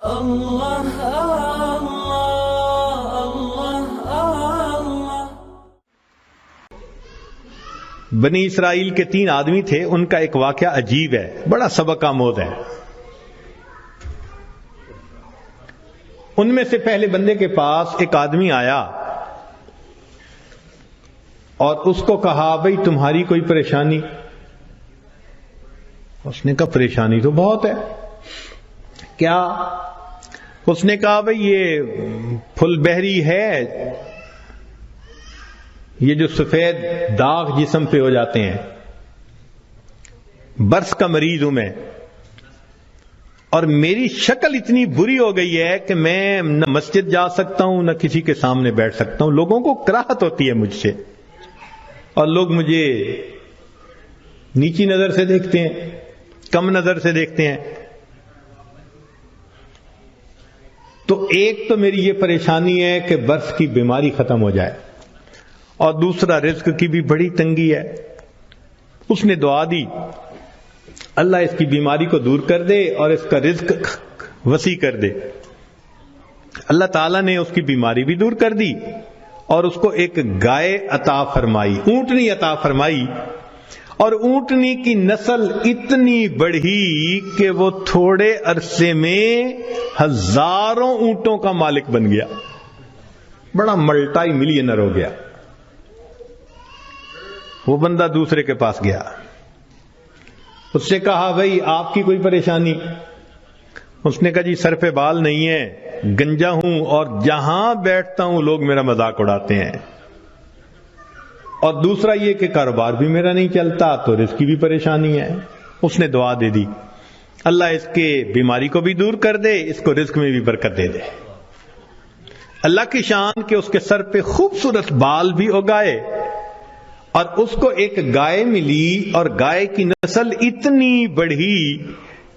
اللہ اللہ اللہ اللہ۔ بنی اسرائیل کے 3 آدمی تھے، ان کا ایک واقعہ عجیب ہے، بڑا سبق آموز ہے۔ ان میں سے پہلے بندے کے پاس ایک آدمی آیا اور اس کو کہا بھئی تمہاری کوئی پریشانی؟ اس نے کہا پریشانی تو بہت ہے۔ کیا؟ اس نے کہا بھئی یہ پھل بہری ہے، یہ جو سفید داغ جسم پہ ہو جاتے ہیں، برس کا مریض ہوں میں، اور میری شکل اتنی بری ہو گئی ہے کہ میں نہ مسجد جا سکتا ہوں نہ کسی کے سامنے بیٹھ سکتا ہوں، لوگوں کو کراہت ہوتی ہے مجھ سے، اور لوگ مجھے نیچی نظر سے دیکھتے ہیں، کم نظر سے دیکھتے ہیں۔ تو ایک تو میری یہ پریشانی ہے کہ برس کی بیماری ختم ہو جائے، اور دوسرا رزق کی بھی بڑی تنگی ہے۔ اس نے دعا دی اللہ اس کی بیماری کو دور کر دے اور اس کا رزق وسیع کر دے۔ اللہ تعالیٰ نے اس کی بیماری بھی دور کر دی اور اس کو ایک گائے عطا فرمائی، اونٹنی عطا فرمائی، اور اونٹنی کی نسل اتنی بڑھی کہ وہ تھوڑے عرصے میں ہزاروں اونٹوں کا مالک بن گیا، بڑا ملٹائی ملینر ہو گیا۔ وہ بندہ دوسرے کے پاس گیا، اس سے کہا بھئی آپ کی کوئی پریشانی؟ اس نے کہا جی سر پہ بال نہیں ہے، گنجا ہوں، اور جہاں بیٹھتا ہوں لوگ میرا مذاق اڑاتے ہیں، اور دوسرا یہ کہ کاروبار بھی میرا نہیں چلتا، تو رزق کی بھی پریشانی ہے۔ اس نے دعا دے دی اللہ اس کے بیماری کو بھی دور کر دے، اس کو رزق میں بھی برکت دے دے۔ اللہ کی شان کہ اس کے سر پہ خوبصورت بال بھی اگائے، اور اس کو ایک گائے ملی، اور گائے کی نسل اتنی بڑھی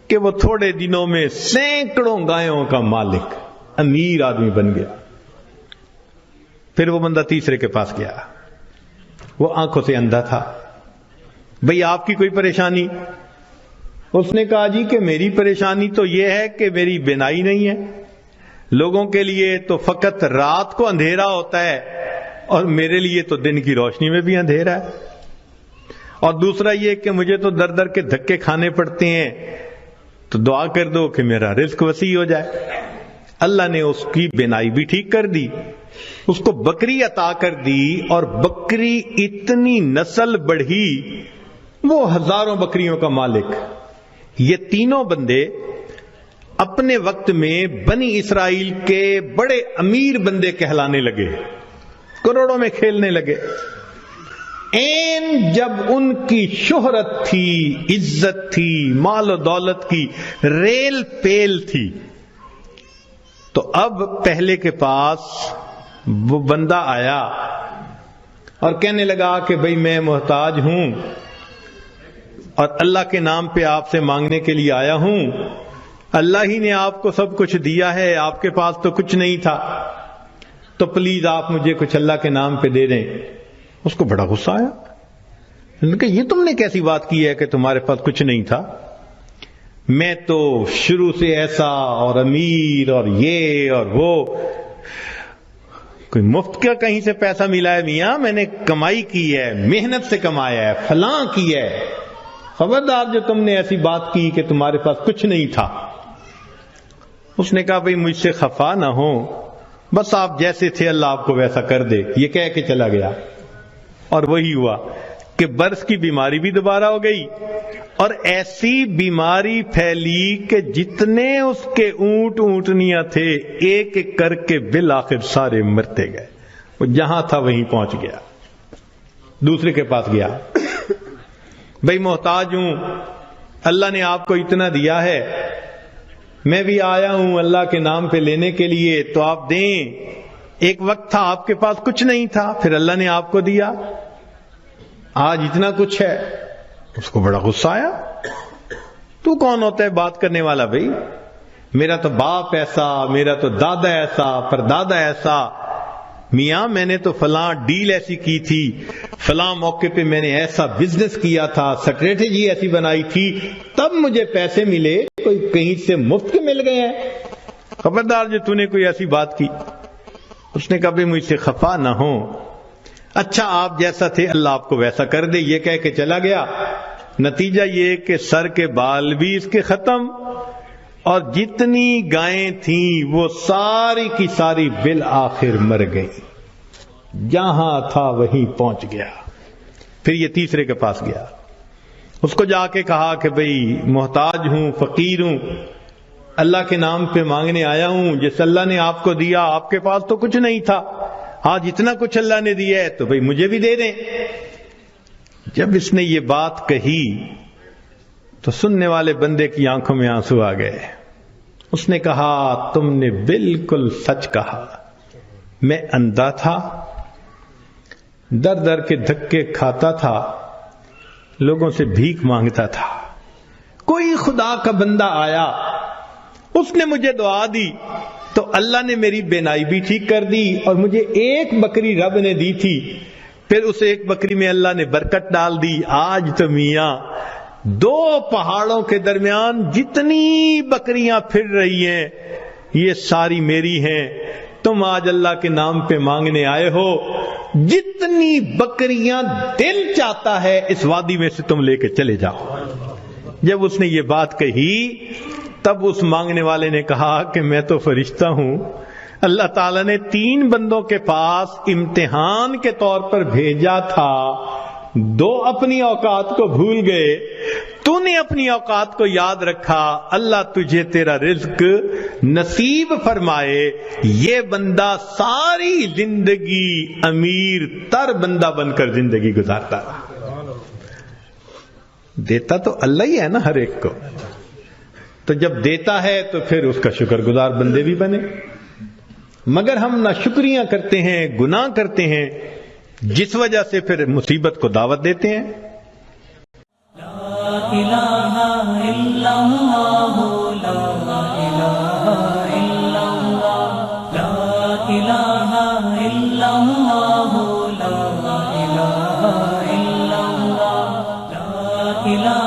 کہ وہ تھوڑے دنوں میں سینکڑوں گایوں کا مالک، امیر آدمی بن گیا۔ پھر وہ بندہ تیسرے کے پاس گیا، وہ آنکھوں سے اندھا تھا، بھئی آپ کی کوئی پریشانی؟ اس نے کہا جی کہ میری پریشانی تو یہ ہے کہ میری بینائی نہیں ہے، لوگوں کے لیے تو فقط رات کو اندھیرا ہوتا ہے اور میرے لیے تو دن کی روشنی میں بھی اندھیرا ہے، اور دوسرا یہ کہ مجھے تو در در کے دھکے کھانے پڑتے ہیں، تو دعا کر دو کہ میرا رزق وسیع ہو جائے۔ اللہ نے اس کی بینائی بھی ٹھیک کر دی، اس کو بکری عطا کر دی، اور بکری اتنی نسل بڑھی وہ ہزاروں بکریوں کا مالک۔ یہ تینوں بندے اپنے وقت میں بنی اسرائیل کے بڑے امیر بندے کہلانے لگے، کروڑوں میں کھیلنے لگے۔ این جب ان کی شہرت تھی، عزت تھی، مال و دولت کی ریل پیل تھی، تو اب پہلے کے پاس وہ بندہ آیا اور کہنے لگا کہ بھئی میں محتاج ہوں اور اللہ کے نام پہ آپ سے مانگنے کے لیے آیا ہوں، اللہ ہی نے آپ کو سب کچھ دیا ہے، آپ کے پاس تو کچھ نہیں تھا، تو پلیز آپ مجھے کچھ اللہ کے نام پہ دے دیں۔ اس کو بڑا غصہ آیا، انہوں نے کہا یہ تم نے کیسی بات کی ہے کہ تمہارے پاس کچھ نہیں تھا؟ میں تو شروع سے ایسا اور امیر اور یہ اور وہ، کوئی مفت کا کہیں سے پیسہ ملا ہے میاں؟ میں نے کمائی کی ہے، محنت سے کمایا ہے، فلاں کی ہے، خبردار جو تم نے ایسی بات کی کہ تمہارے پاس کچھ نہیں تھا۔ اس نے کہا بھئی مجھ سے خفا نہ ہو، بس آپ جیسے تھے اللہ آپ کو ویسا کر دے، یہ کہہ کے چلا گیا۔ اور وہی ہوا کہ برس کی بیماری بھی دوبارہ ہو گئی، اور ایسی بیماری پھیلی کہ جتنے اس کے اونٹ اونٹنیاں تھے ایک ایک کر کے بالآخر سارے مرتے گئے۔ وہ جہاں تھا وہیں پہنچ گیا، دوسرے کے پاس گیا، بھئی محتاج ہوں، اللہ نے آپ کو اتنا دیا ہے، میں بھی آیا ہوں اللہ کے نام پہ لینے کے لیے، تو آپ دیں۔ ایک وقت تھا آپ کے پاس کچھ نہیں تھا، پھر اللہ نے آپ کو دیا، آج اتنا کچھ ہے۔ اس کو بڑا غصہ آیا، تو کون ہوتا ہے بات کرنے والا؟ بھئی میرا تو باپ ایسا، میرا تو دادا ایسا، پردادا ایسا، میاں میں نے تو فلاں ڈیل ایسی کی تھی، فلاں موقع پہ میں نے ایسا بزنس کیا تھا، اسٹریٹجی ایسی بنائی تھی، تب مجھے پیسے ملے، کوئی کہیں سے مفت کے مل گئے ہیں؟ خبردار جو تو نے کوئی ایسی بات کی. اس نے کہا بھی مجھ سے خفا نہ ہو, اچھا آپ جیسا تھے اللہ آپ کو ویسا کر دے. یہ کہہ کے چلا گیا. نتیجہ یہ کہ سر کے بال بھی اس کے ختم, اور جتنی گائیں تھیں وہ ساری کی ساری بالآخر مر گئی. جہاں تھا وہیں پہنچ گیا. پھر یہ تیسرے کے پاس گیا, اس کو جا کے کہا کہ بھئی محتاج ہوں, فقیر ہوں, اللہ کے نام پہ مانگنے آیا ہوں. جس اللہ نے آپ کو دیا, آپ کے پاس تو کچھ نہیں تھا, ہاں جتنا کچھ اللہ نے دیا ہے تو بھئی مجھے بھی دے دیں. جب اس نے یہ بات کہی تو سننے والے بندے کی آنکھوں میں آنسو آ گئے. اس نے کہا تم نے بالکل سچ کہا, میں اندھا تھا, در در کے دھکے کھاتا تھا, لوگوں سے بھیک مانگتا تھا. کوئی خدا کا بندہ آیا, اس نے مجھے دعا دی تو اللہ نے میری بینائی بھی ٹھیک کر دی, اور مجھے ایک بکری رب نے دی تھی, پھر اس ایک بکری میں اللہ نے برکت ڈال دی. آج تو میاں دو پہاڑوں کے درمیان جتنی بکریاں پھر رہی ہیں یہ ساری میری ہیں. تم آج اللہ کے نام پہ مانگنے آئے ہو, جتنی بکریاں دل چاہتا ہے اس وادی میں سے تم لے کے چلے جاؤ. جب اس نے یہ بات کہی تب اس مانگنے والے نے کہا کہ میں تو فرشتہ ہوں, اللہ تعالیٰ نے 3 بندوں کے پاس امتحان کے طور پر بھیجا تھا, 2 اپنی اوقات کو بھول گئے, تو نے اپنی اوقات کو یاد رکھا. اللہ تجھے تیرا رزق نصیب فرمائے. یہ بندہ ساری زندگی امیر تر بندہ بن کر زندگی گزارتا رہا. دیتا تو اللہ ہی ہے نا ہر ایک کو, تو جب دیتا ہے تو پھر اس کا شکر گزار بندے بھی بنے. مگر ہم نہ شکریاں کرتے ہیں, گناہ کرتے ہیں, جس وجہ سے پھر مصیبت کو دعوت دیتے ہیں. لا الہ الا اللہ, لا الہ الا اللہ, لا الہ الا اللہ, لا الہ الا اللہ, لا الہ